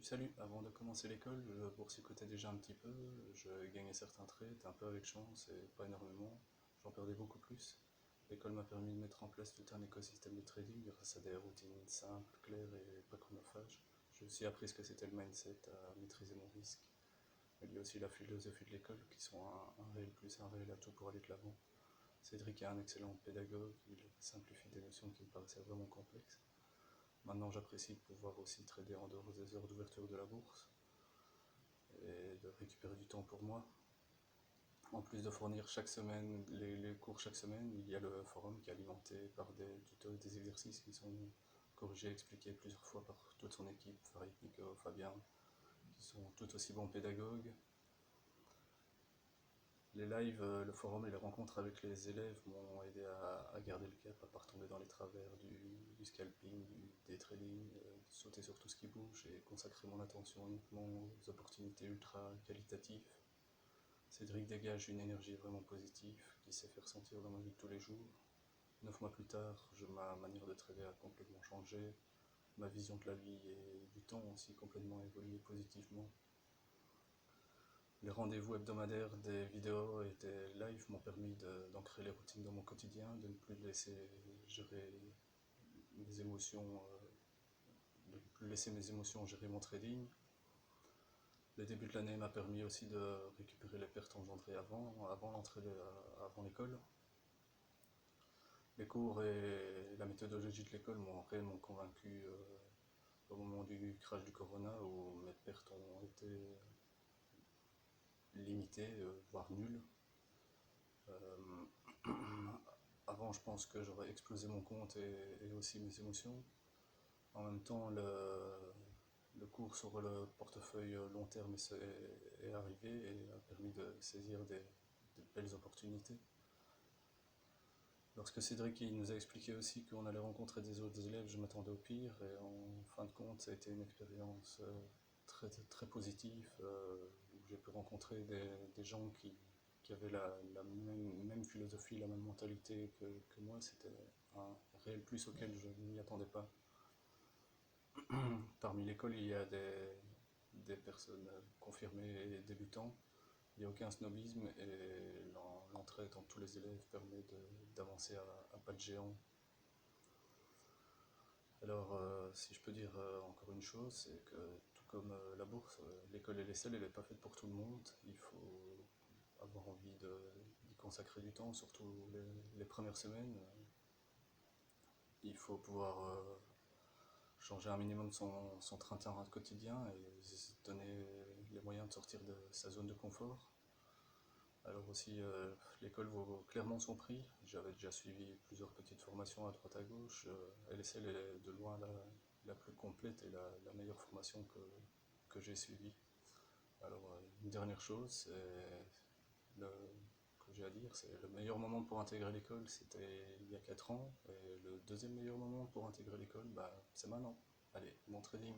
Salut, avant de commencer l'école, je boursicotais déjà un petit peu, je gagnais certains trades, un peu avec chance et pas énormément, j'en perdais beaucoup plus. L'école m'a permis de mettre en place tout un écosystème de trading grâce à des routines simples, claires et pas chronophages. J'ai aussi appris ce que c'était le mindset, à maîtriser mon risque. Il y a aussi la philosophie de l'école qui sont un réel plus, un réel atout pour aller de l'avant. Cédric est un excellent pédagogue, il simplifie des notions qui me paraissaient vraiment complexes. Maintenant, j'apprécie de pouvoir aussi trader en dehors des heures d'ouverture de la bourse et de récupérer du temps pour moi. En plus de fournir chaque semaine les cours chaque semaine, il y a le forum qui est alimenté par des tutos et des exercices qui sont corrigés, expliqués plusieurs fois par toute son équipe, Farid, Nico, Fabien, qui sont tout aussi bons pédagogues. Les lives, le forum et les rencontres avec les élèves m'ont aidé à garder le cap, à ne pas retomber dans les travers du scalping, du day trading, sauter sur tout ce qui bouge et consacrer mon attention uniquement aux opportunités ultra qualitatives. Cédric dégage une énergie vraiment positive qui s'est fait ressentir dans ma vie de tous les jours. 9 mois plus tard, ma manière de trader a complètement changé, ma vision de la vie et du temps aussi complètement évolué positivement. Les rendez-vous hebdomadaires des vidéos et des lives m'ont permis d'ancrer les routines dans mon quotidien, de ne plus laisser gérer mes émotions, de ne plus laisser mes émotions gérer mon trading. Le début de l'année m'a permis aussi de récupérer les pertes engendrées avant l'entrée, avant l'école. Les cours et la méthodologie de l'école m'ont réellement convaincu au moment du crash du Corona où mes pertes ont été limitées, voire nulles. Avant, je pense que j'aurais explosé mon compte et aussi mes émotions. En même temps, le cours sur le portefeuille long terme est arrivé et a permis de saisir de belles opportunités. Lorsque Cédric nous a expliqué aussi qu'on allait rencontrer des autres élèves, je m'attendais au pire et en fin de compte, ça a été une expérience très positive où j'ai pu rencontrer des gens qui avaient la même philosophie, la même mentalité que moi. C'était un réel plus auquel je ne m'y attendais pas. Parmi l'école, il y a des personnes confirmées et débutants. Il n'y a aucun snobisme et l'entraide entre tous les élèves permet d'avancer à pas de géant. Alors, si je peux dire encore une chose, c'est que tout comme la bourse, l'école et l'ESL, elle n'est pas faite pour tout le monde. Il faut avoir envie d'y consacrer du temps, surtout les premières semaines. Il faut pouvoir changer un minimum son train-train quotidien et se donner les moyens de sortir de sa zone de confort. Alors aussi, l'école vaut clairement son prix. J'avais déjà suivi plusieurs petites formations à droite à gauche. LSL est de loin la plus complète et la meilleure formation que j'ai suivie. Alors, une dernière chose que j'ai à dire, c'est le meilleur moment pour intégrer l'école, c'était il y a 4 ans. Et le deuxième meilleur moment pour intégrer l'école, bah, c'est maintenant. Allez, bon trading.